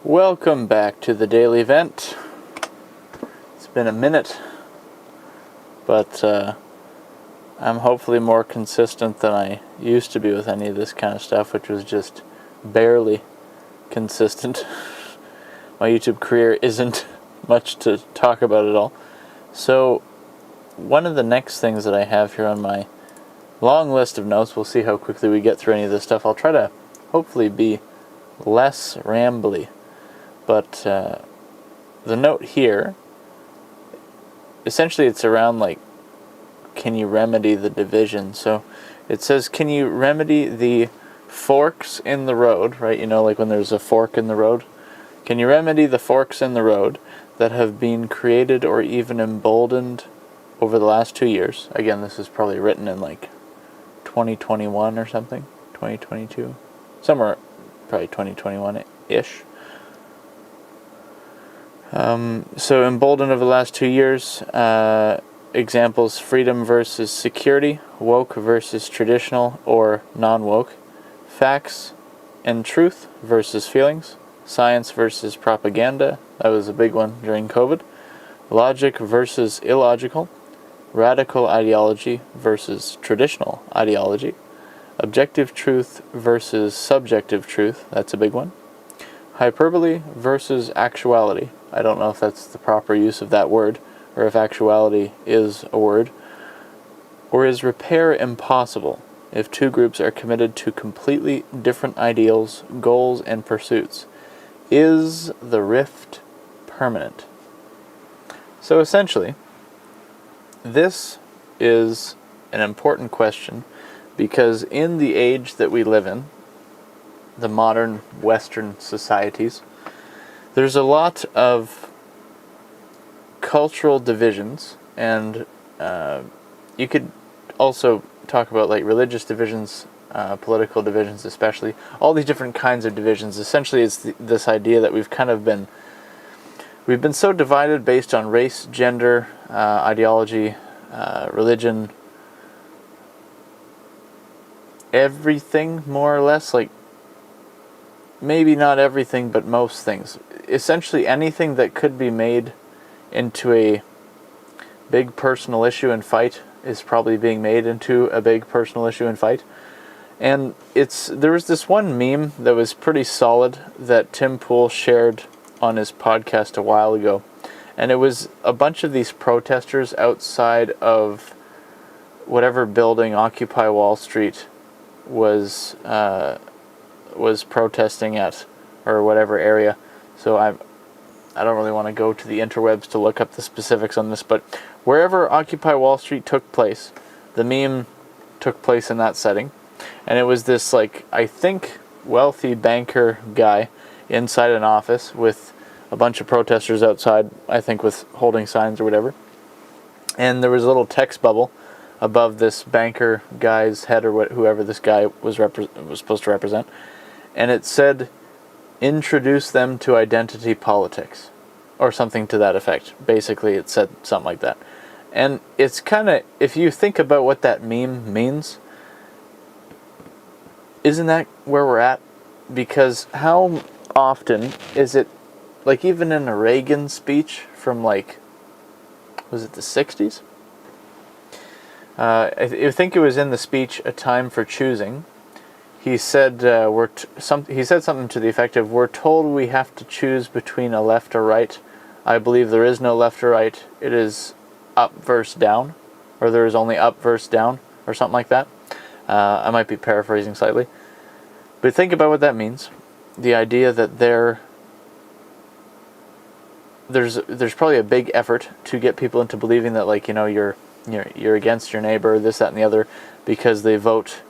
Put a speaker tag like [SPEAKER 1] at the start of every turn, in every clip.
[SPEAKER 1] Welcome back to the Daily Vent. It's been a minute, but I'm hopefully more consistent than I used to be with any of this kind of stuff, which was just barely consistent. My YouTube career isn't much to talk about at all. So, one of the next things that I have here on my long list of notes, we'll see how quickly we get through any of this stuff. I'll try to hopefully be less rambly. But the note here, essentially it's around like, can you remedy the division? So it says, can you remedy the forks in the road, right? You know, like when there's a fork in the road. Can you remedy the forks in the road that have been created or even emboldened over the last 2 years? Again, this is probably written in like 2021 or something, 2022, somewhere probably 2021-ish. So emboldened over the last 2 years, examples: freedom versus security, woke versus traditional or non-woke, facts and truth versus feelings, science versus propaganda, that was a big one during COVID, logic versus illogical, radical ideology versus traditional ideology, objective truth versus subjective truth, that's a big one, hyperbole versus actuality. I don't know if that's the proper use of that word, or if actuality is a word. Or is repair impossible if two groups are committed to completely different ideals, goals, and pursuits? Is the rift permanent? So essentially, this is an important question because in the age that we live in, the modern Western societies, there's a lot of cultural divisions, and you could also talk about like religious divisions, political divisions especially, all these different kinds of divisions. Essentially it's this idea that we've been so divided based on race, gender, ideology, religion, everything more or less, like maybe not everything, but most things. Essentially anything that could be made into a big personal issue and fight is probably being made into a big personal issue and fight. And there was this one meme that was pretty solid that Tim Pool shared on his podcast a while ago. And it was a bunch of these protesters outside of whatever building Occupy Wall Street was protesting at, or whatever area. So I don't really want to go to the interwebs to look up the specifics on this, but wherever Occupy Wall Street took place, the meme took place in that setting. And it was this, like, I think wealthy banker guy inside an office with a bunch of protesters outside, I think with holding signs or whatever. And there was a little text bubble above this banker guy's head, or whoever this guy was supposed to represent. And it said, introduce them to identity politics, or something to that effect. Basically, it said something like that. And it's kind of, if you think about what that meme means, isn't that where we're at? Because how often is it, like even in a Reagan speech from like, was it the 60s? I think it was in the speech, A Time for Choosing. He said he said something to the effect of, we're told we have to choose between a left or right. I believe there is no left or right. It is up versus down, or there is only up versus down, or something like that. I might be paraphrasing slightly. But think about what that means. The idea that there's probably a big effort to get people into believing that, like, you know, you're against your neighbor, this, that, and the other, because they vote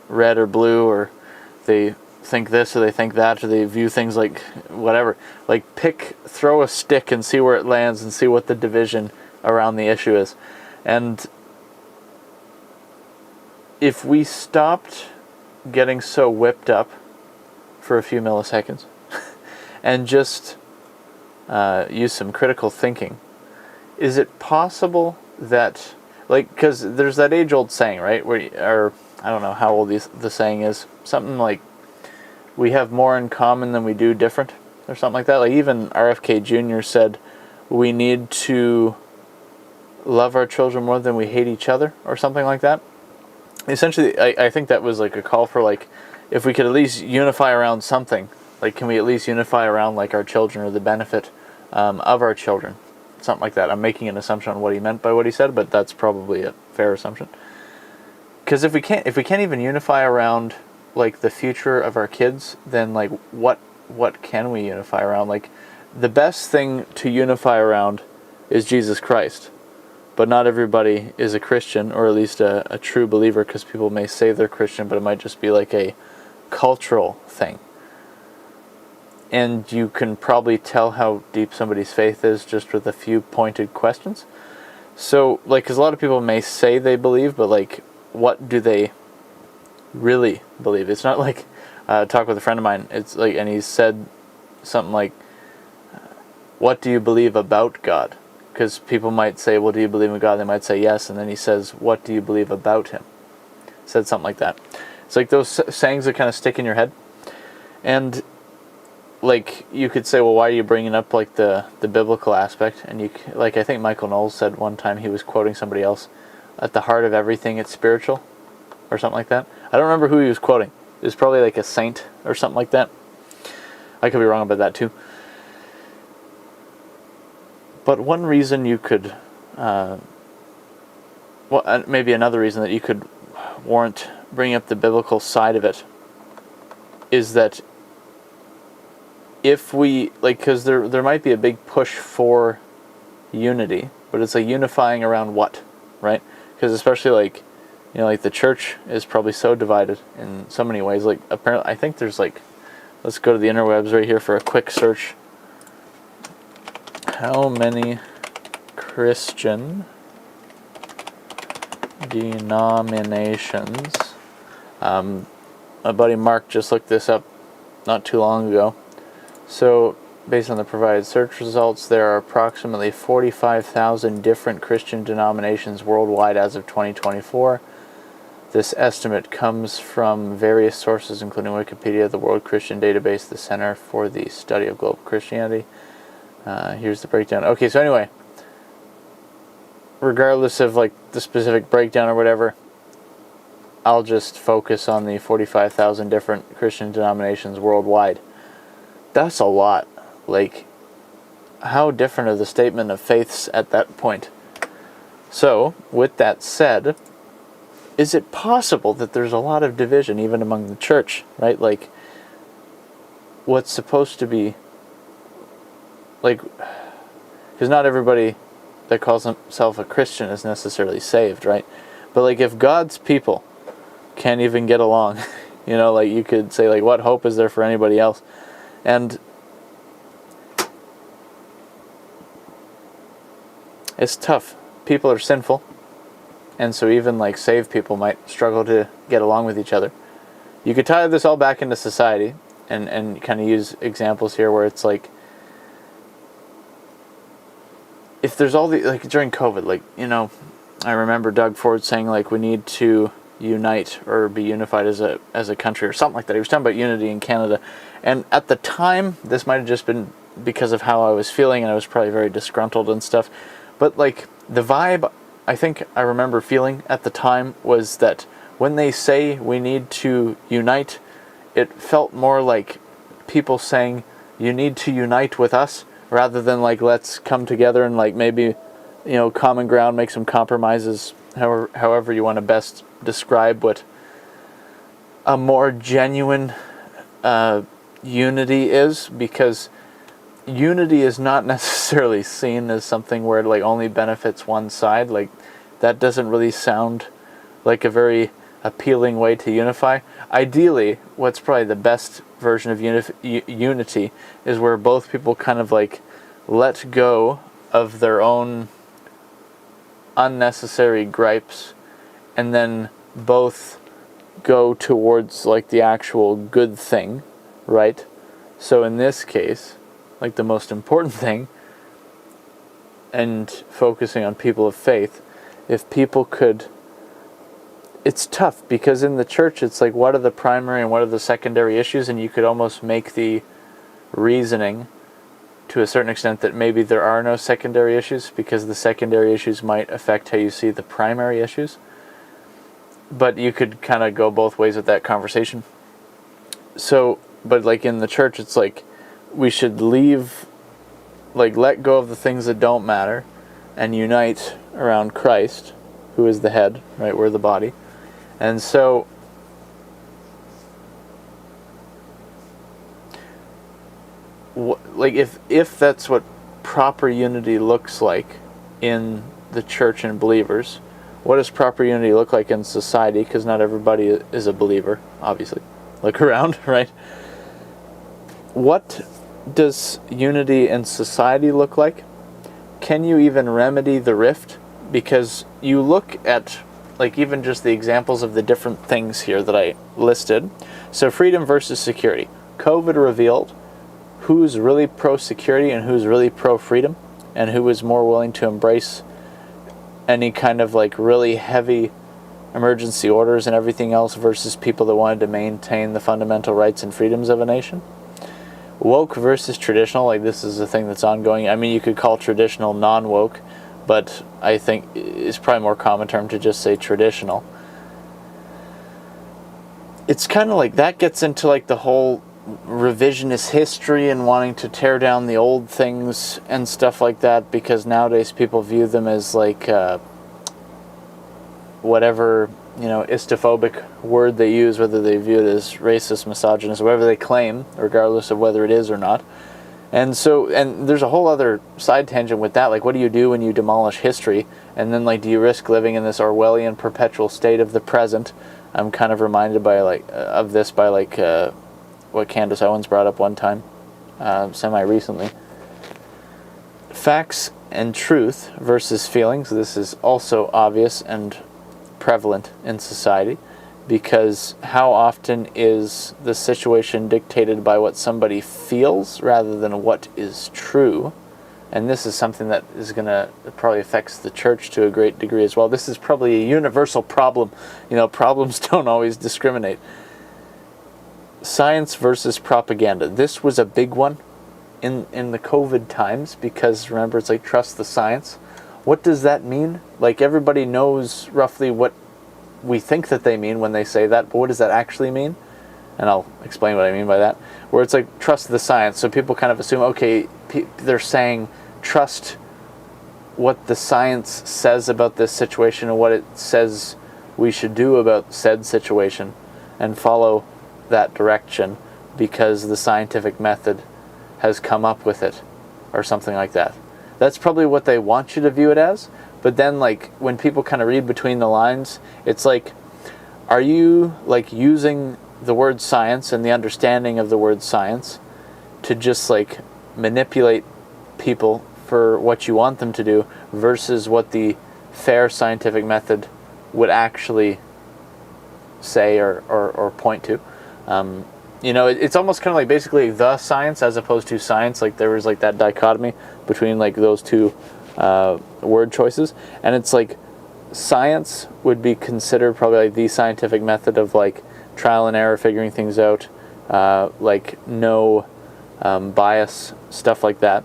[SPEAKER 1] red or blue, or they think this or they think that, or they view things like whatever. Like, throw a stick and see where it lands and see what the division around the issue is. And if we stopped getting so whipped up for a few milliseconds and just use some critical thinking, is it possible that, like, because there's that age-old saying, right, or I don't know how old the saying is, something like, we have more in common than we do different, or something like that. Like even RFK Jr. said we need to love our children more than we hate each other, or something like that. Essentially, I think that was like a call for like, if we could at least unify around something, like can we at least unify around like our children or the benefit of our children, something like that. I'm making an assumption on what he meant by what he said, but that's probably a fair assumption. Because if we can't even unify around like the future of our kids, then like what can we unify around? Like the best thing to unify around is Jesus Christ. But not everybody is a Christian, or at least a true believer, because people may say they're Christian, but it might just be like a cultural thing. And you can probably tell how deep somebody's faith is just with a few pointed questions. So, like, because a lot of people may say they believe, but like, what do they really believe? It's not like, talk with a friend of mine, it's like, and he said something like, what do you believe about God? Because people might say, well, do you believe in God? They might say yes, and then he says, what do you believe about him? Said something like that. It's like those sayings that kind of stick in your head. And like you could say, well, why are you bringing up like the biblical aspect? And you like, I think Michael Knowles said one time, he was quoting somebody else, at the heart of everything it's spiritual, or something like that. I don't remember who he was quoting. It was probably like a saint or something like that. I could be wrong about that too. But one reason you could, maybe another reason that you could warrant bringing up the biblical side of it is that if we, like, because there might be a big push for unity, but it's like unifying around what, right? Because especially like, you know, like the church is probably so divided in so many ways. Like apparently, I think there's like, let's go to the interwebs right here for a quick search. How many Christian denominations? My buddy Mark just looked this up not too long ago. So, based on the provided search results, there are approximately 45,000 different Christian denominations worldwide as of 2024. This estimate comes from various sources, including Wikipedia, the World Christian Database, the Center for the Study of Global Christianity. Here's the breakdown. Okay, so anyway, regardless of like the specific breakdown or whatever, I'll just focus on the 45,000 different Christian denominations worldwide. That's a lot. Like, how different are the statement of faiths at that point? So, with that said, is it possible that there's a lot of division even among the church, right? Like, what's supposed to be, like, because not everybody that calls himself a Christian is necessarily saved, right? But like, if God's people can't even get along, you know, like you could say, like, what hope is there for anybody else? And it's tough. People are sinful, and so even like saved people might struggle to get along with each other. You could tie this all back into society and kind of use examples here where it's like, if there's all the, like during COVID, like, you know, I remember Doug Ford saying like we need to unite or be unified as a country or something like that. He was talking about unity in Canada, and at the time this might have just been because of how I was feeling, and I was probably very disgruntled and stuff, but like the vibe I think I remember feeling at the time was that when they say we need to unite, it felt more like people saying you need to unite with us, rather than like, let's come together and like maybe, you know, common ground, make some compromises, however you want to best describe what a more genuine unity is, because unity is not necessarily seen as something where it like only benefits one side. Like, that doesn't really sound like a very appealing way to unify. Ideally, what's probably the best version of unity is where both people kind of like let go of their own unnecessary gripes, and then both go towards like the actual good thing, right? So in this case, like the most important thing, and focusing on people of faith, if people could it's tough because in the church it's like, what are the primary and what are the secondary issues, and you could almost make the reasoning to a certain extent that maybe there are no secondary issues because the secondary issues might affect how you see the primary issues. But you could kind of go both ways with that conversation. So, but like in the church, it's like we should let go of the things that don't matter and unite around Christ, who is the head, right? We're the body. And so if that's what proper unity looks like in the church and believers, what does proper unity look like in society? Because not everybody is a believer, obviously. Look around, right? What does unity in society look like? Can you even remedy the rift? Because you look at even just the examples of the different things here that I listed. So freedom versus security. COVID revealed who's really pro-security and who's really pro-freedom, and who is more willing to embrace any kind of really heavy emergency orders and everything else versus people that wanted to maintain the fundamental rights and freedoms of a nation. Woke versus traditional, this is a thing that's ongoing. I mean, you could call traditional non-woke, but I think it's probably a more common term to just say traditional. It's kind of that gets into the whole revisionist history and wanting to tear down the old things and stuff like that, because nowadays people view them as whatever istophobic word they use, whether they view it as racist, misogynist, whatever they claim, regardless of whether it is or not. And so, and there's a whole other side tangent with that. What do you do when you demolish history? And then, do you risk living in this Orwellian perpetual state of the present? I'm kind of reminded by, of this by, what Candace Owens brought up one time, semi-recently. Facts and truth versus feelings. This is also obvious and prevalent in society, because how often is the situation dictated by what somebody feels rather than what is true? And this is something that is probably affects the church to a great degree as well. This is probably a universal problem. Problems don't always discriminate. Science versus propaganda. This was a big one in the COVID times, because remember, it's trust the science. What does that mean? Everybody knows roughly what we think that they mean when they say that, but what does that actually mean? And I'll explain what I mean by that. Where it's trust the science. So people kind of assume, okay, they're saying trust what the science says about this situation and what it says we should do about said situation, and follow that direction because the scientific method has come up with it, or something like that. That's probably what they want you to view it as. But then when people kind of read between the lines, it's are you using the word science and the understanding of the word science to just manipulate people for what you want them to do, versus what the fair scientific method would actually say or point to? It's almost kind of basically the science as opposed to science. There was that dichotomy between those two word choices, and it's science would be considered probably the scientific method of trial and error, figuring things out, no bias, stuff like that.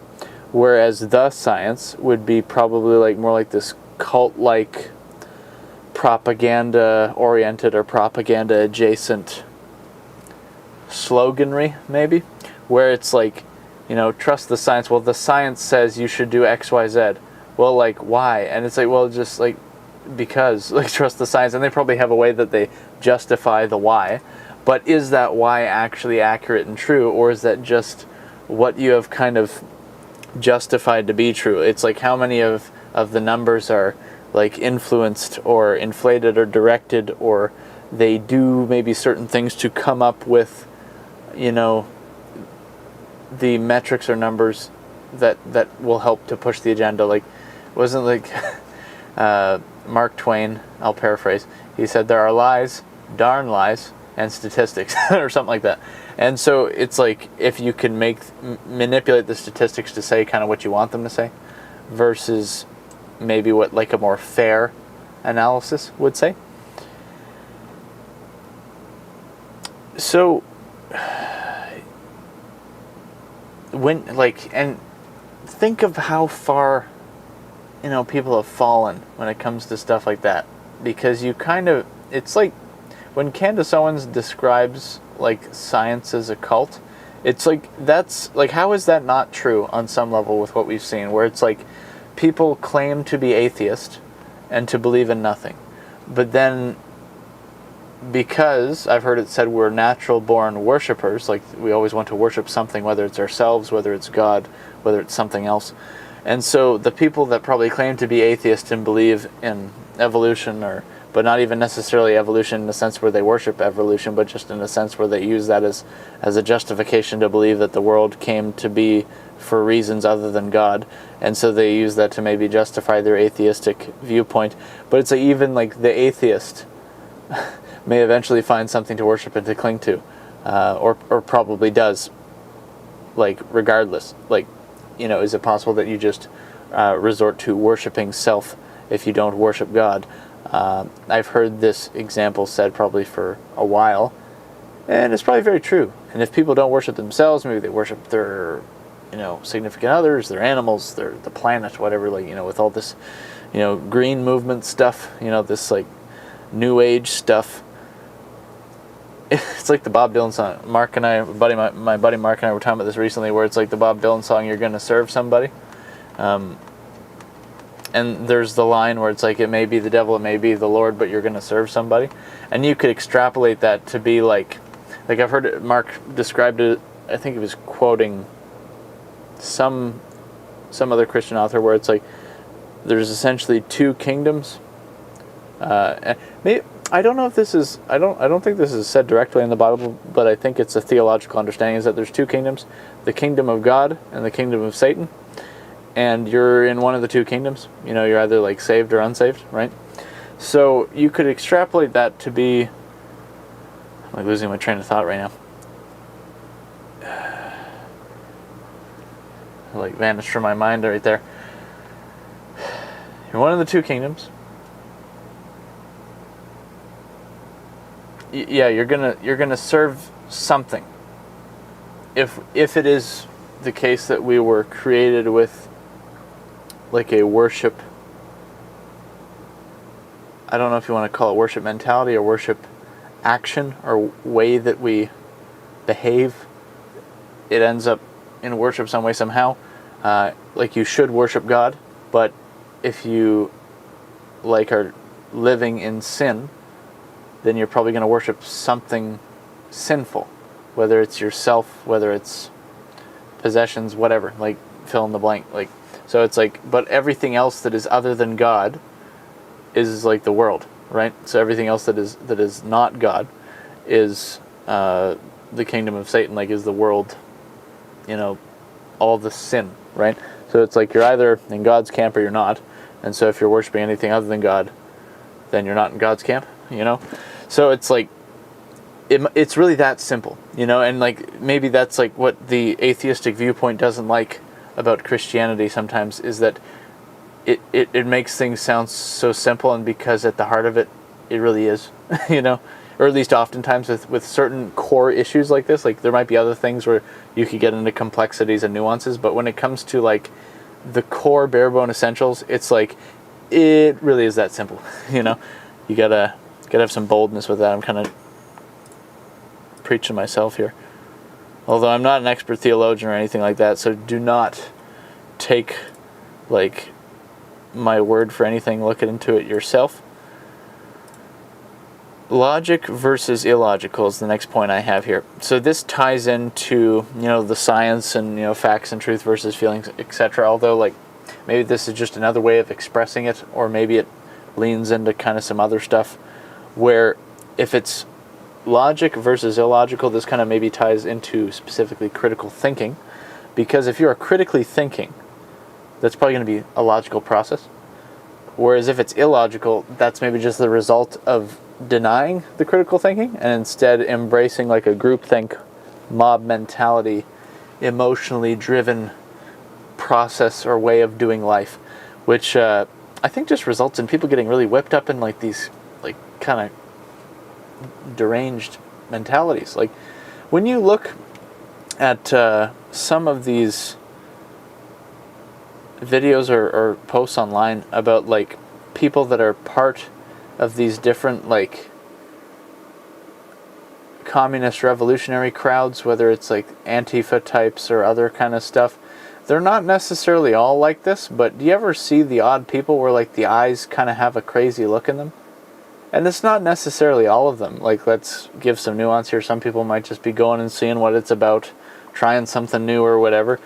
[SPEAKER 1] Whereas the science would be probably more this cult-like, propaganda-oriented or propaganda-adjacent sloganry, maybe, where it's trust the science. Well, the science says you should do X, Y, Z. Well, why? And it's well, just because, trust the science. And they probably have a way that they justify the why. But is that why actually accurate and true, or is that just what you have kind of justified to be true? It's how many of the numbers are influenced or inflated or directed, or they do maybe certain things to come up with the metrics or numbers that will help to push the agenda. Wasn't Mark Twain, I'll paraphrase, he said there are lies, darn lies, and statistics, or something like that. And so it's if you can manipulate the statistics to say kind of what you want them to say, versus maybe what a more fair analysis would say. So and think of how far, people have fallen when it comes to stuff like that. Because it's like when Candace Owens describes like science as a cult, it's like, that's like, how is that not true on some level with what we've seen, where it's like people claim to be atheist and to believe in nothing, but then, because I've heard it said we're natural born worshippers, like we always want to worship something, whether it's ourselves, whether it's God, whether it's something else. And so the people that probably claim to be atheists and believe in evolution, but not even necessarily evolution in the sense where they worship evolution, but just in a sense where they use that as a justification to believe that the world came to be for reasons other than God, and so they use that to maybe justify their atheistic viewpoint. But it's like, even like the atheist may eventually find something to worship and to cling to, or probably does, like, regardless. Like, is it possible that you just resort to worshiping self if you don't worship God? I've heard this example said probably for a while, and it's probably very true. And if people don't worship themselves, maybe they worship their, significant others, their animals, the planet, whatever, like, with all this, green movement stuff, this, like, new age stuff. It's like the Bob Dylan song. Mark and I, my buddy Mark and I were talking about this recently, where it's like the Bob Dylan song, "You're Gonna Serve Somebody." And there's the line where it's like, it may be the devil, it may be the Lord, but you're going to serve somebody. And you could extrapolate that to be like I've heard Mark described it, I think he was quoting some other Christian author, where it's like there's essentially two kingdoms. I don't know if this is, I don't think this is said directly in the Bible, but I think it's a theological understanding, is that there's two kingdoms, the kingdom of God and the kingdom of Satan. And you're in one of the two kingdoms. You're either like saved or unsaved, right? So you could extrapolate that to be, I'm like losing my train of thought right now. Like vanished from my mind right there. You're one of the two kingdoms. Yeah, you're gonna serve something. If it is the case that we were created with like a worship, I don't know if you want to call it worship mentality or worship action or way that we behave, it ends up in worship some way, somehow. Like, you should worship God, but if you are living in sin, then you're probably going to worship something sinful, whether it's yourself, whether it's possessions, whatever, like, fill in the blank. Like, so it's like, but everything else that is other than God is like the world, right? So everything else that is not God is the kingdom of Satan, like, is the world, all the sin, right? So it's like you're either in God's camp or you're not. And so if you're worshiping anything other than God, then you're not in God's camp, So it's like, it's really that simple, and like, maybe that's like what the atheistic viewpoint doesn't like about Christianity sometimes, is that it makes things sound so simple, and because at the heart of it really is, or at least oftentimes with certain core issues like this. Like, there might be other things where you could get into complexities and nuances, but when it comes to like the core bare bone essentials, it's like, it really is that simple. You gotta have some boldness with that. I'm kind of preaching myself here, although I'm not an expert theologian or anything like that, so do not take like my word for anything. Look into it yourself. Logic versus illogical is the next point I have here. So this ties into, the science and, facts and truth versus feelings, etc. Although, like, maybe this is just another way of expressing it, or maybe it leans into kind of some other stuff, where if it's logic versus illogical, this kind of maybe ties into specifically critical thinking, because if you are critically thinking, that's probably going to be a logical process. Whereas if it's illogical, that's maybe just the result of denying the critical thinking and instead embracing like a groupthink, mob mentality, emotionally driven process or way of doing life, which I think just results in people getting really whipped up in like these like kind of deranged mentalities. Like when you look at some of these videos or posts online about like people that are part of these different like communist revolutionary crowds, whether it's like Antifa types or other kind of stuff, they're not necessarily all like this, but do you ever see the odd people where like the eyes kind of have a crazy look in them? And it's not necessarily all of them. Like, let's give some nuance here. Some people might just be going and seeing what it's about, trying something new or whatever,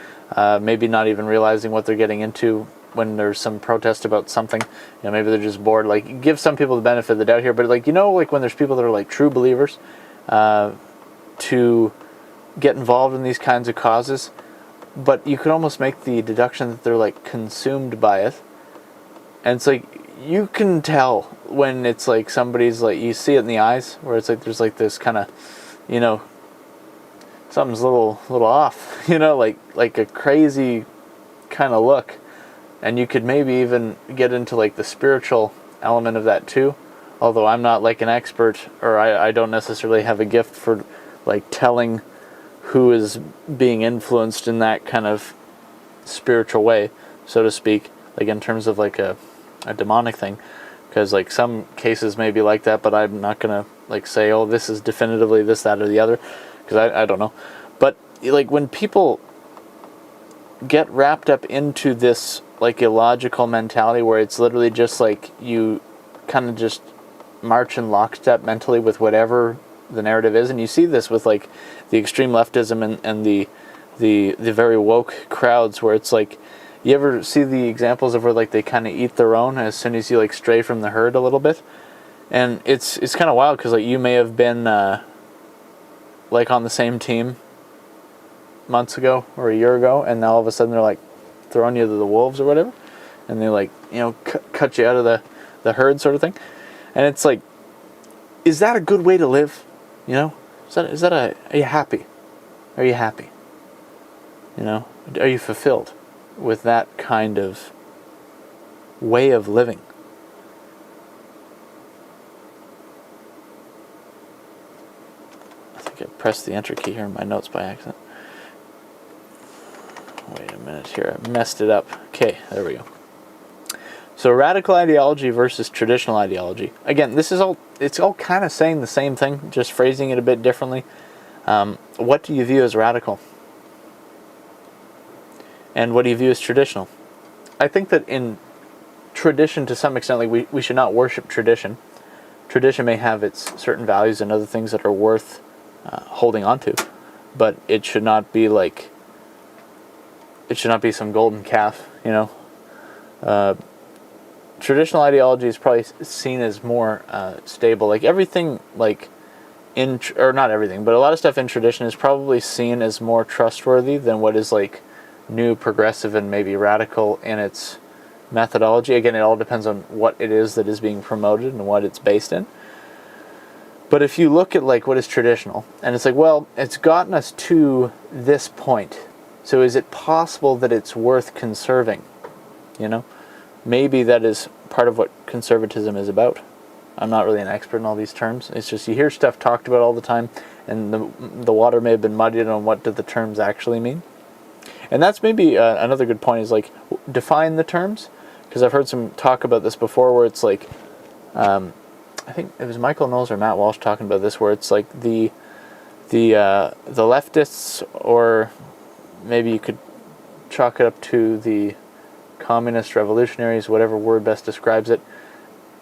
[SPEAKER 1] maybe not even realizing what they're getting into when there's some protest about something. You know, maybe they're just bored. Like, give some people the benefit of the doubt here, but like, you know, like when there's people that are like true believers, to get involved in these kinds of causes, but you could almost make the deduction that they're like consumed by it. And it's like, you can tell when it's like somebody's like, you see it in the eyes, where it's like there's like this kind of, you know, something's a little off, you know, like a crazy kind of look. And you could maybe even get into like the spiritual element of that too. Although I'm not like an expert, or I don't necessarily have a gift for like telling who is being influenced in that kind of spiritual way, so to speak, like in terms of like a demonic thing. Because like some cases may be like that, but I'm not going to like say, oh, this is definitively this, that, or the other, because I don't know. But like when people get wrapped up into this like illogical mentality where it's literally just like you kind of just march in lockstep mentally with whatever the narrative is, and you see this with like the extreme leftism and the very woke crowds, where it's like, you ever see the examples of where like they kind of eat their own as soon as you like stray from the herd a little bit? And it's kind of wild, because like you may have been like on the same team months ago or a year ago, and now all of a sudden they're like throwing you to the wolves or whatever, and they like, you know, cut you out of the herd sort of thing. And it's like, is that a good way to live? You know, are you happy? Are you happy? You know, are you fulfilled with that kind of way of living? I think I pressed the enter key here in my notes by accident. Wait a minute here, I messed it up. Okay, there we go. So radical ideology versus traditional ideology. Again, it's all kind of saying the same thing, just phrasing it a bit differently. What do you view as radical? And what do you view as traditional? I think that in tradition, to some extent, like we should not worship tradition. Tradition may have its certain values and other things that are worth holding on to, but it should not be like, it should not be some golden calf, you know. Traditional ideology is probably seen as more stable. Like everything, like or not everything, but a lot of stuff in tradition is probably seen as more trustworthy than what is like new, progressive, and maybe radical in its methodology. Again, it all depends on what it is that is being promoted and what it's based in. But if you look at like what is traditional, and it's like, well, it's gotten us to this point, so is it possible that it's worth conserving? You know, maybe that is part of what conservatism is about. I'm not really an expert in all these terms. It's just you hear stuff talked about all the time, and the water may have been muddied on what do the terms actually mean. And that's maybe another good point, is like define the terms, because I've heard some talk about this before, where it's like, I think it was Michael Knowles or Matt Walsh talking about this, where it's like the leftists, or maybe you could chalk it up to the communist revolutionaries, whatever word best describes it,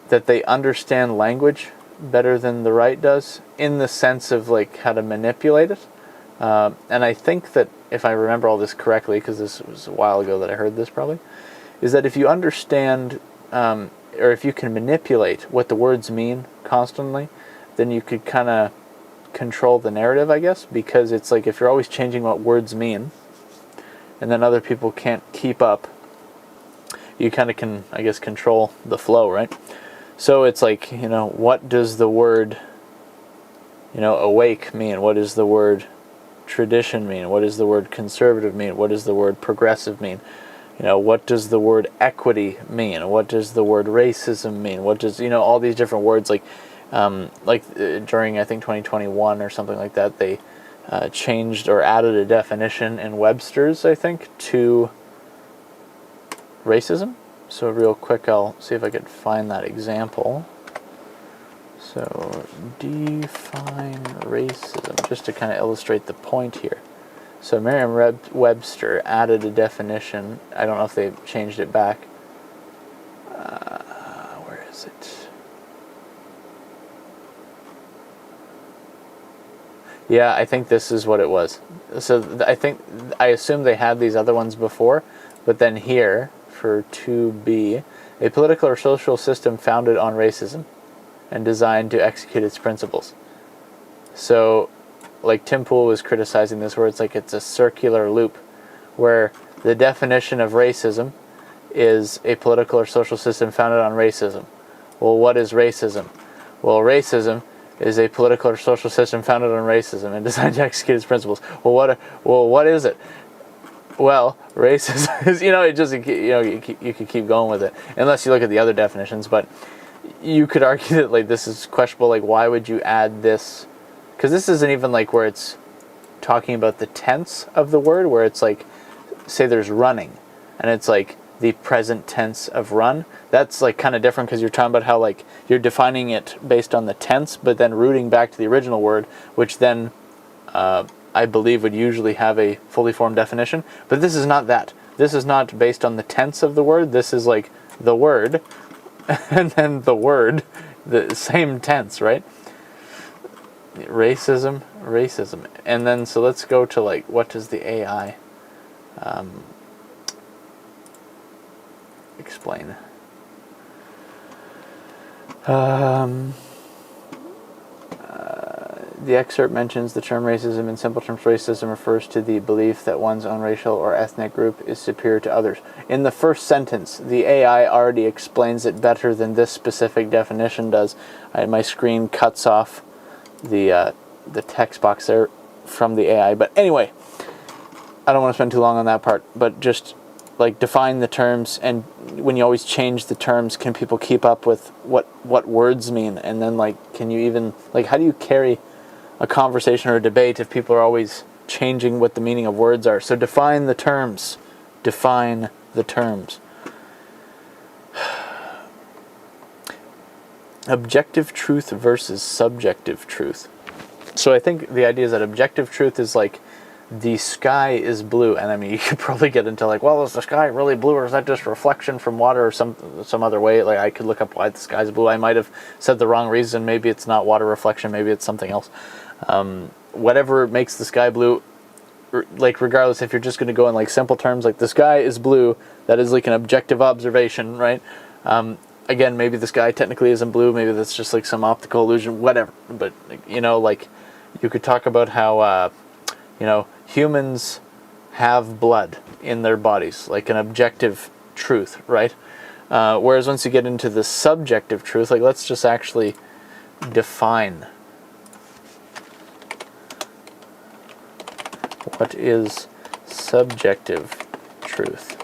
[SPEAKER 1] that they understand language better than the right does, in the sense of like how to manipulate it. And I think that, if I remember all this correctly, because this was a while ago that I heard this probably, is that if you understand, or if you can manipulate what the words mean constantly, then you could kind of control the narrative, I guess, because it's like if you're always changing what words mean, and then other people can't keep up, you kind of can, I guess, control the flow, right? So it's like, you know, what does the word, you know, awake mean? What does the word tradition mean? What does the word conservative mean? What does the word progressive mean? You know, what does the word equity mean? What does the word racism mean? What does, you know, all these different words, like, During, I think, 2021 or something like that, they changed or added a definition in Webster's, I think, to racism. So real quick, I'll see if I could find that example. So define racism, just to kind of illustrate the point here. So Merriam-Webster added a definition. I don't know if they changed it back. Where is it? Yeah, I think this is what it was. So I assume they had these other ones before, but then here, for 2B, a political or social system founded on racism and designed to execute its principles. So, like Tim Pool was criticizing this, where it's a circular loop, where the definition of racism is a political or social system founded on racism. Well, what is racism? Well, racism is a political or social system founded on racism and designed to execute its principles. Well, what is it? Well, racism is, you could keep going with it, unless you look at the other definitions, but you could argue that this is questionable. Why would you add this? Because this isn't even where it's talking about the tense of the word, where it's say there's running, and it's the present tense of run. That's kind of different, because you're talking about how you're defining it based on the tense, but then rooting back to the original word, which then I believe would usually have a fully formed definition. But this is not that. This is not based on the tense of the word. This is the word, and then the word, the same tense, right? Racism. And then, so let's go to what does the AI explain? The excerpt mentions the term racism. In simple terms, racism refers to the belief that one's own racial or ethnic group is superior to others. In the first sentence, the AI already explains it better than this specific definition does. My screen cuts off the text box there from the AI. But anyway, I don't want to spend too long on that part, but just define the terms, and when you always change the terms, can people keep up with what words mean? And then can you even how do you carry a conversation or a debate if people are always changing what the meaning of words are? So define the terms. Define the terms. Objective truth versus subjective truth. So I think the idea is that objective truth is the sky is blue, and I mean you could probably get into well, is the sky really blue, or is that just reflection from water, or some other way? I could look up why the sky is blue. I might have said the wrong reason. Maybe it's not water reflection. Maybe it's something else. Whatever makes the sky blue, regardless, if you're just going to go in simple terms, the sky is blue, that is an objective observation, right? Again, maybe the sky technically isn't blue. Maybe that's just some optical illusion, whatever. But you could talk about how humans have blood in their bodies, an objective truth, right? Whereas once you get into the subjective truth, let's just actually define what is subjective truth.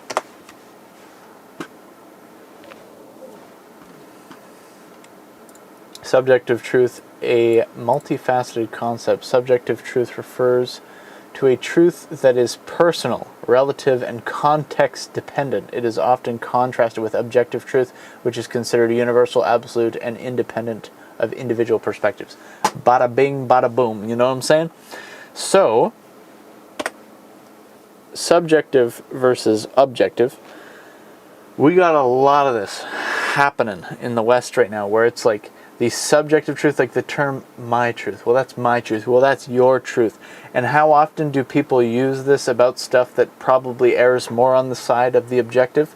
[SPEAKER 1] Subjective truth, a multifaceted concept. Subjective truth refers to a truth that is personal, relative, and context-dependent. It is often contrasted with objective truth, which is considered universal, absolute, and independent of individual perspectives. Bada bing, bada boom. You know what I'm saying? So, subjective versus objective. We got a lot of this happening in the West right now, where it's the subjective truth, the term my truth. Well, that's my truth. Well, that's your truth. And how often do people use this about stuff that probably errs more on the side of the objective?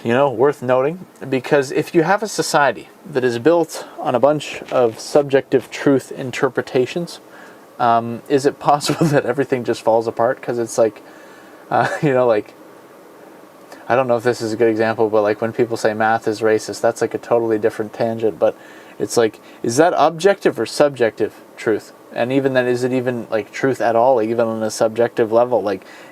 [SPEAKER 1] Worth noting, because if you have a society that is built on a bunch of subjective truth interpretations, is it possible that everything just falls apart? Because it's I don't know if this is a good example, but when people say math is racist, that's a totally different tangent. But it's is that objective or subjective truth? And even then, is it even truth at all, even on a subjective level?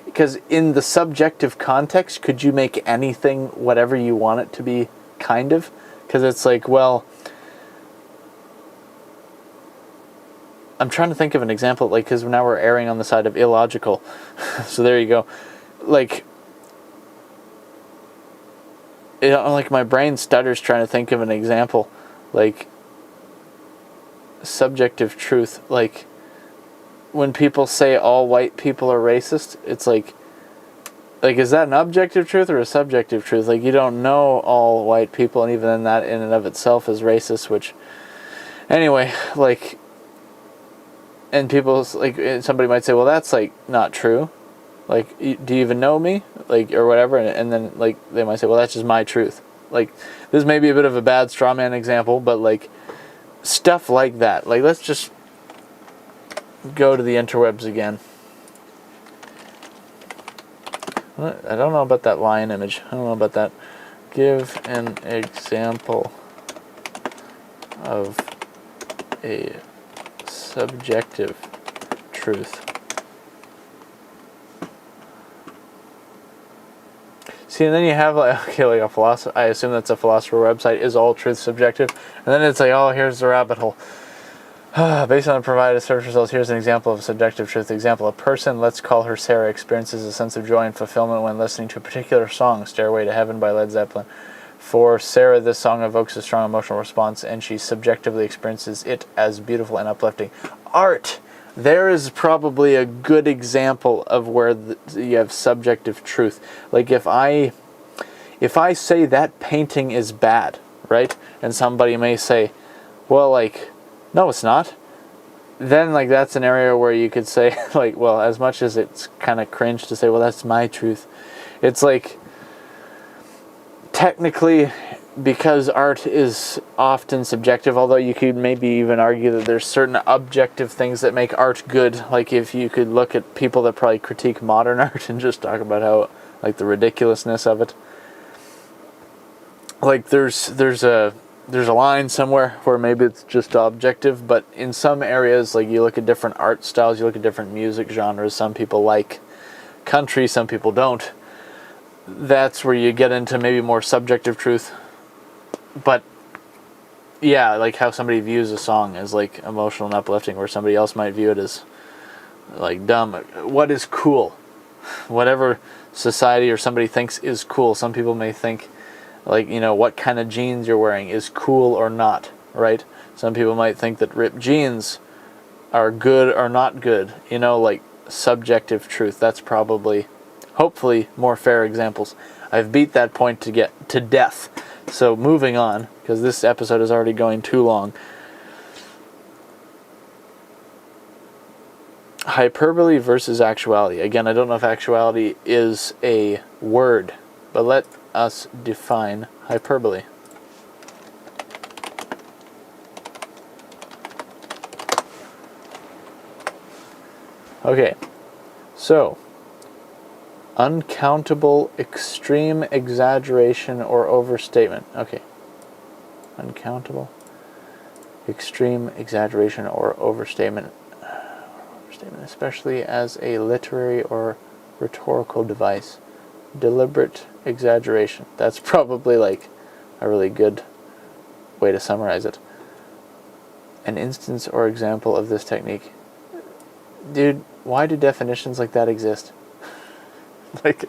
[SPEAKER 1] Because in the subjective context, could you make anything whatever you want it to be, kind of? Because it's well, I'm trying to think of an example, like, because now we're erring on the side of illogical. So there you go. Like, like my brain stutters trying to think of an example. Like, subjective truth. Like, when people say all white people are racist, it's like, is that an objective truth or a subjective truth? Like, you don't know all white people, and even then that in and of itself is racist, which, anyway, like, and people, like, somebody might say, well, that's, like, not true. Like, do you even know me? Like, or whatever, and then, like, they might say, well, that's just my truth. Like, this may be a bit of a bad straw man example, but, like, stuff like that. Like, let's just go to the interwebs again. I don't know about that lion image. I don't know about that. Give an example of a subjective truth. See, and then you have, like, okay, like a philosopher. I assume that's a philosopher website. Is all truth subjective? And then it's like, oh, here's the rabbit hole. Based on the provided search results, here's an example of subjective truth. Example: a person, let's call her Sarah, experiences a sense of joy and fulfillment when listening to a particular song, "Stairway to Heaven" by Led Zeppelin. For Sarah, this song evokes a strong emotional response, and she subjectively experiences it as beautiful and uplifting. Art. There is probably a good example of where you have subjective truth. Like, if I say that painting is bad, right? And somebody may say, well, like, no, it's not. Then, like, that's an area where you could say, like, well, as much as it's kind of cringe to say, well, that's my truth. It's like, technically, because art is often subjective, although you could maybe even argue that there's certain objective things that make art good. Like, if you could look at people that probably critique modern art and just talk about how, like, the ridiculousness of it. Like, there's a line somewhere where maybe it's just objective, but in some areas, like, you look at different art styles, you look at different music genres, some people like country, some people don't. That's where you get into maybe more subjective truth. But, yeah, like how somebody views a song as, like, emotional and uplifting, where somebody else might view it as, like, dumb. What is cool? Whatever society or somebody thinks is cool. Some people may think, like, you know, what kind of jeans you're wearing is cool or not, right? Some people might think that ripped jeans are good or not good. You know, like, subjective truth. That's probably, hopefully, more fair examples. I've beat that point to death. So moving on, because this episode is already going too long. Hyperbole versus actuality. Again, I don't know if actuality is a word, but let us define hyperbole. Okay, so uncountable extreme exaggeration or overstatement. Okay, uncountable extreme exaggeration or overstatement. Especially as a literary or rhetorical device. Deliberate exaggeration. That's probably, like, a really good way to summarize it. An instance or example of this technique. Dude, why do definitions like that exist? Like,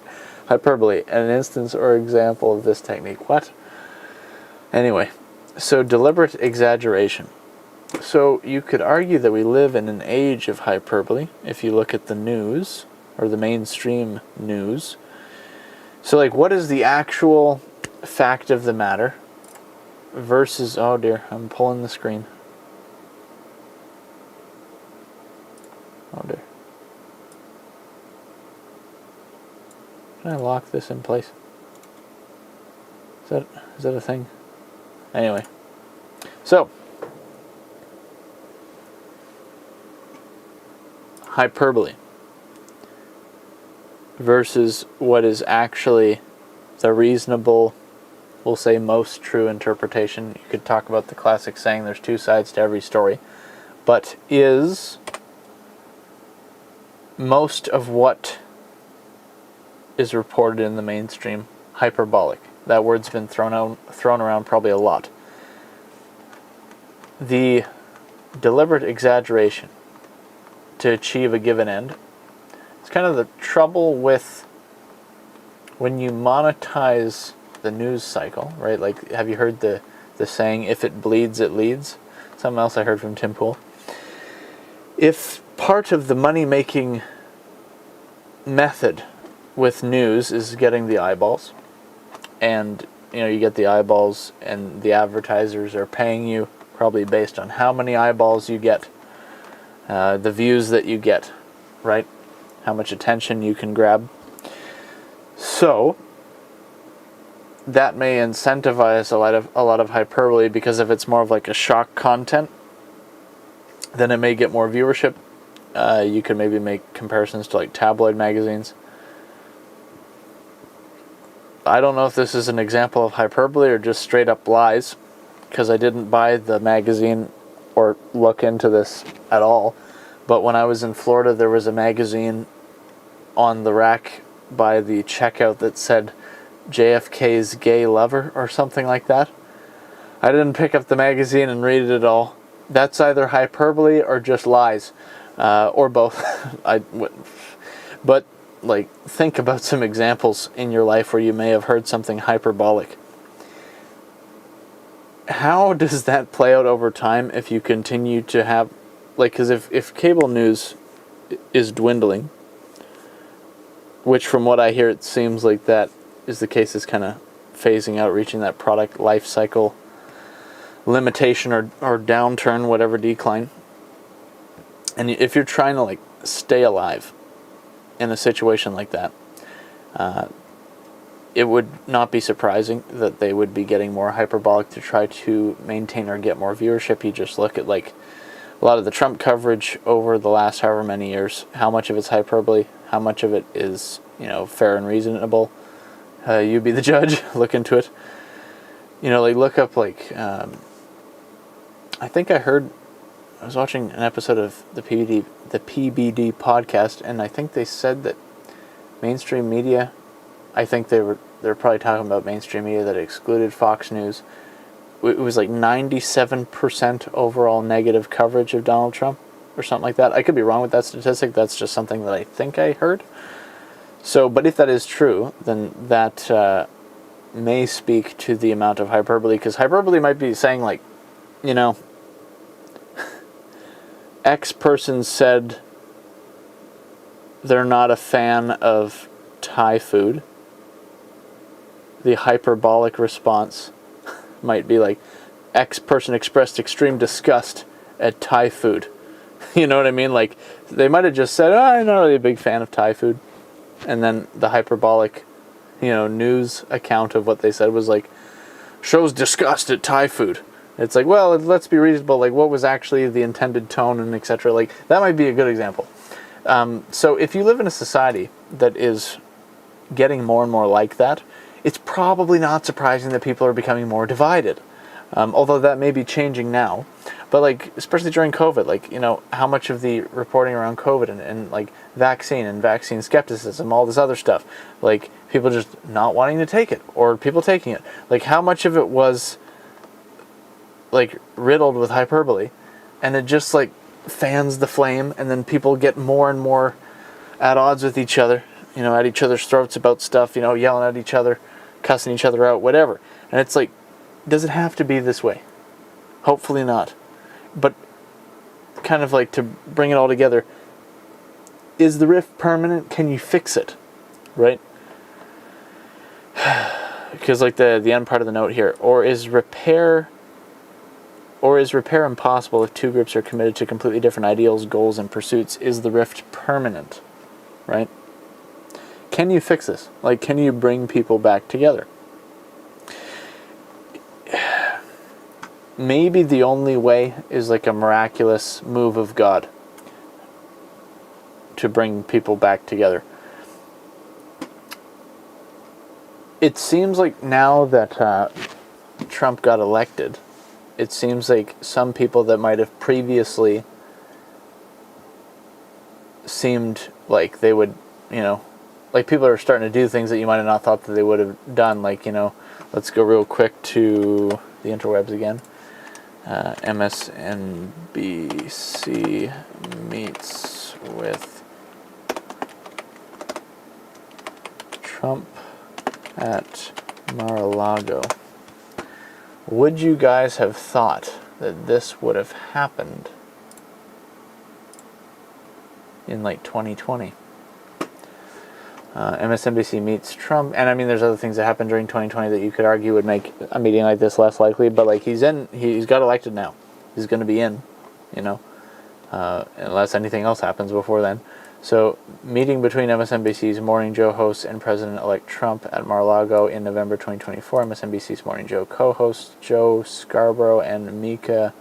[SPEAKER 1] hyperbole, an instance or example of this technique. What? Anyway, so deliberate exaggeration. So you could argue that we live in an age of hyperbole if you look at the news, or the mainstream news. So, like, what is the actual fact of the matter versus, oh dear, I'm pulling the screen. Oh dear. Can I lock this in place? Is that a thing? Anyway. So, hyperbole versus what is actually the reasonable, we'll say, most true interpretation. You could talk about the classic saying, there's two sides to every story. But is most of what is reported in the mainstream hyperbolic? That word's been thrown around probably a lot. The deliberate exaggeration to achieve a given end. It's kind of the trouble with when you monetize the news cycle, right? Like, have you heard the saying, if it bleeds, it leads? Something else I heard from Tim Pool. If part of the money-making method with news is getting the eyeballs, and you get the eyeballs and the advertisers are paying you probably based on how many eyeballs you get, the views that you get, right? How much attention you can grab. So that may incentivize a lot of hyperbole, because if it's more of like a shock content, then it may get more viewership. You could maybe make comparisons to like tabloid magazines. I don't know if this is an example of hyperbole or just straight up lies, because I didn't buy the magazine or look into this at all. But when I was in Florida, there was a magazine on the rack by the checkout that said JFK's gay lover or something like that. I didn't pick up the magazine and read it at all. That's either hyperbole or just lies, or both. But like, think about some examples in your life where you may have heard something hyperbolic. How does that play out over time if you continue to have, like, because if cable news is dwindling, which from what I hear it seems like that is the case, is kind of phasing out, reaching that product life cycle limitation or downturn, whatever, decline. And if you're trying to like stay alive in a situation like that, it would not be surprising that they would be getting more hyperbolic to try to maintain or get more viewership. You just look at like a lot of the Trump coverage over the last however many years, how much of it's hyperbole, how much of it is, fair and reasonable. You be the judge. Look into it. Like, look up like, I think I was watching an episode of the PBD podcast, and I think they said that mainstream media, I think they're probably talking about mainstream media that excluded Fox News. It was like 97% overall negative coverage of Donald Trump or something like that. I could be wrong with that statistic. That's just something that I think I heard. So, but if that is true, then that may speak to the amount of hyperbole, because hyperbole might be saying like, X person said they're not a fan of Thai food. The hyperbolic response might be like, X person expressed extreme disgust at Thai food. You know what I mean? Like, they might have just said, I'm not really a big fan of Thai food. And then the hyperbolic, news account of what they said was like, shows disgust at Thai food. It's like, well, let's be reasonable. Like, what was actually the intended tone and etc. Like, that might be a good example. So if you live in a society that is getting more and more like that, it's probably not surprising that people are becoming more divided. Although that may be changing now. But like, especially during COVID, like, how much of the reporting around COVID and like vaccine skepticism, all this other stuff, like people just not wanting to take it or people taking it, like how much of it was like riddled with hyperbole, and it just like fans the flame, and then people get more and more at odds with each other, at each other's throats about stuff, yelling at each other, cussing each other out, whatever. And it's like, does it have to be this way? Hopefully not. But kind of like to bring it all together, is the rift permanent? Can you fix it? Right? Because like the end part of the note here, or is repair impossible if two groups are committed to completely different ideals, goals, and pursuits? Is the rift permanent? Right? Can you fix this? Like, can you bring people back together? Maybe the only way is like a miraculous move of God to bring people back together. It seems like now that Trump got elected, it seems like some people that might have previously seemed like they would, like people are starting to do things that you might have not thought that they would have done. Like, let's go real quick to the interwebs again. MSNBC meets with Trump at Mar-a-Lago. Would you guys have thought that this would have happened in like 2020? MSNBC meets Trump, and I mean, there's other things that happened during 2020 that you could argue would make a meeting like this less likely. But like, he's got elected now. He's going to be in, unless anything else happens before then. So, meeting between MSNBC's Morning Joe host and President-elect Trump at Mar-a-Lago in November 2024. MSNBC's Morning Joe co-hosts Joe Scarborough and Mika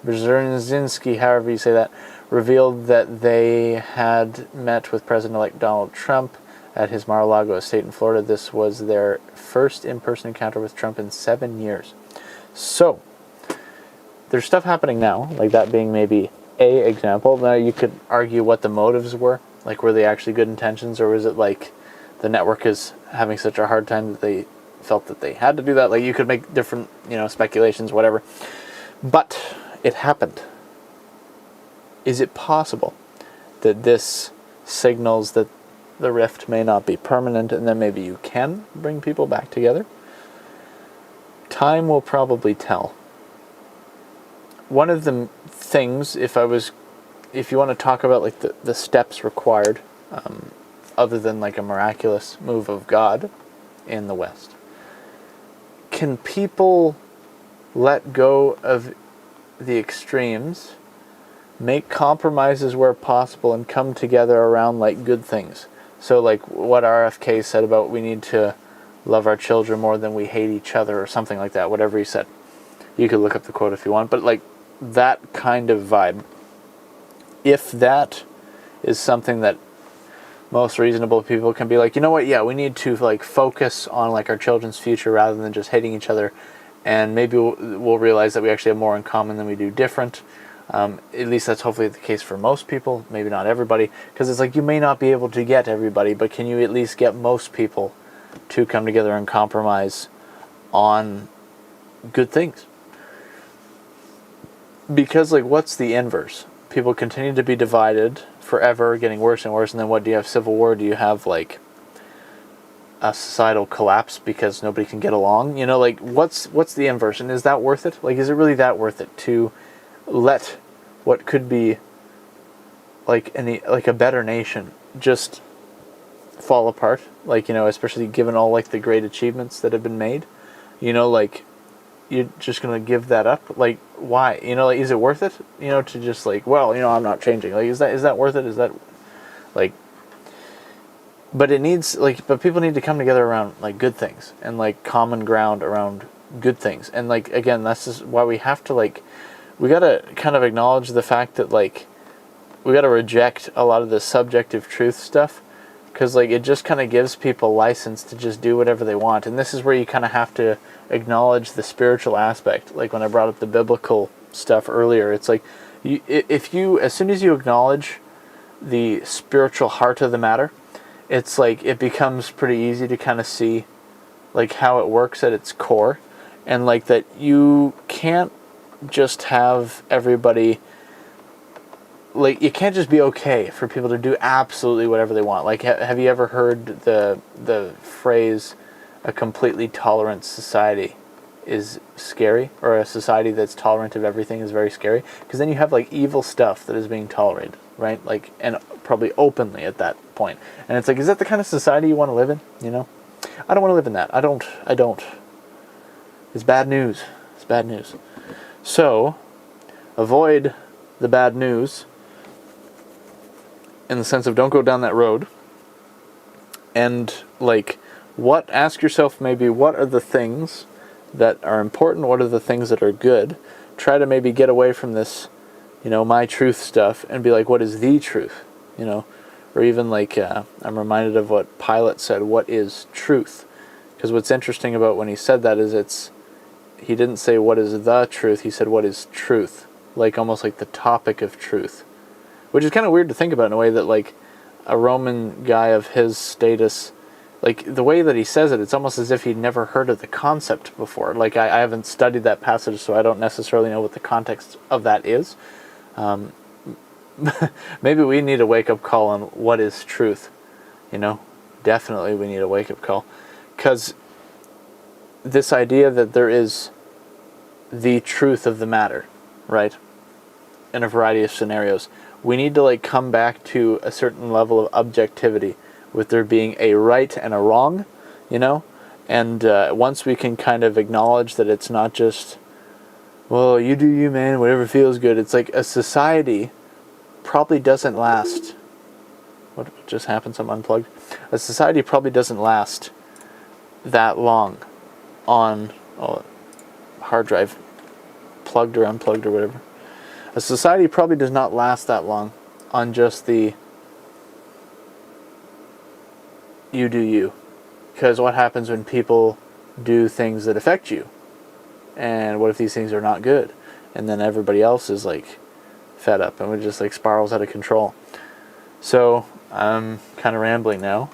[SPEAKER 1] Brzezinski, however you say that, revealed that they had met with President-elect Donald Trump at his Mar-a-Lago estate in Florida. This was their first in-person encounter with Trump in 7 years. So, there's stuff happening now, like that being maybe a example. Now, you could argue what the motives were. Like, were they actually good intentions, or was it like the network is having such a hard time that they felt that they had to do that? Like, you could make different, speculations, whatever. But it happened. Is it possible that this signals that the rift may not be permanent, and then maybe you can bring people back together? Time will probably tell. One of the things, if you want to talk about like the steps required, other than like a miraculous move of God in the West, can people let go of the extremes, make compromises where possible, and come together around like good things? So like what RFK said about we need to love our children more than we hate each other, or something like that, whatever he said. You could look up the quote if you want, but like that kind of vibe. If that is something that most reasonable people can be like, you know what, yeah, we need to like focus on like our children's future rather than just hating each other, and maybe we'll realize that we actually have more in common than we do different. At least that's hopefully the case for most people, maybe not everybody, because it's like you may not be able to get everybody, but can you at least get most people to come together and compromise on good things? Because like, what's the inverse? People continue to be divided forever, getting worse and worse, and then what do you have? Civil war? Do you have like a societal collapse because nobody can get along? Like what's the inverse, and is that worth it? Like, is it really that worth it to let what could be like a better nation just fall apart? Like, especially given all like the great achievements that have been made, like you're just gonna give that up? Like, why? Like, is it worth it? To just like, well, I'm not changing. Like, is that worth it? Is that like? But it needs but people need to come together around like good things and like common ground around good things. And like, again, that's just why we have to like, we gotta kind of acknowledge the fact that like we gotta reject a lot of the subjective truth stuff, because like it just kind of gives people license to just do whatever they want. And this is where you kind of have to acknowledge the spiritual aspect. Like when I brought up the biblical stuff earlier, it's like as soon as you acknowledge the spiritual heart of the matter, it's like it becomes pretty easy to kind of see like how it works at its core, and like that you can't just have everybody, like you can't just be okay for people to do absolutely whatever they want. Like, have you ever heard the phrase, a completely tolerant society is scary, or a society that's tolerant of everything is very scary? Because then you have like evil stuff that is being tolerated, right? Like, and probably openly at that point. And it's like, is that the kind of society you want to live in? I don't want to live in that. I don't. It's bad news. It's bad news. So, avoid the bad news in the sense of don't go down that road. And like, ask yourself maybe, what are the things that are important? What are the things that are good? Try to maybe get away from this, my truth stuff, and be like, what is the truth? Or even like, I'm reminded of what Pilate said, what is truth? Because what's interesting about when he said that is he didn't say what is the truth, he said what is truth. Like almost like the topic of truth. Which is kind of weird to think about in a way that like a Roman guy of his status like the way that he says it, it's almost as if he'd never heard of the concept before. Like I haven't studied that passage, so I don't necessarily know what the context of that is. Maybe we need a wake-up call on what is truth. Definitely we need a wake-up call, because this idea that there is the truth of the matter, right, in a variety of scenarios, we need to come back to a certain level of objectivity, with there being a right and a wrong, and once we can kind of acknowledge that it's not just, well, you do you, man, whatever feels good. It's like a society probably doesn't last. What just happened? Something unplugged. A society probably doesn't last that long on hard drive, plugged or unplugged or whatever. A society probably does not last that long on just the you do you. Because what happens when people do things that affect you? And what if these things are not good? And then everybody else is fed up, and it just spirals out of control. So I'm kind of rambling now.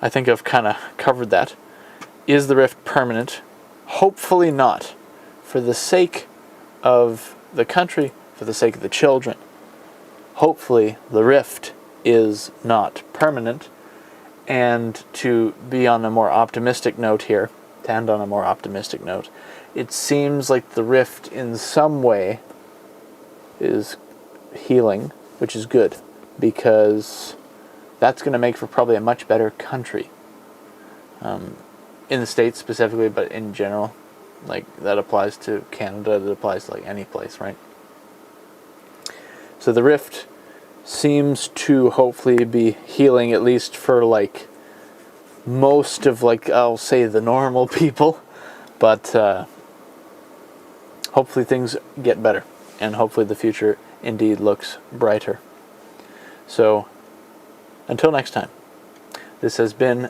[SPEAKER 1] I think I've kind of covered that. Is the rift permanent? Hopefully not. For the sake of the country, for the sake of the children, hopefully the rift is not permanent. And to be on a more optimistic note here, to end on a more optimistic note, it seems like the rift in some way is healing, which is good, because that's going to make for probably a much better country. In the States specifically, but in general. That applies to Canada, that applies to any place, right? So the rift seems to hopefully be healing, at least for most of I'll say the normal people, but hopefully things get better, and hopefully the future indeed looks brighter. So until next time, this has been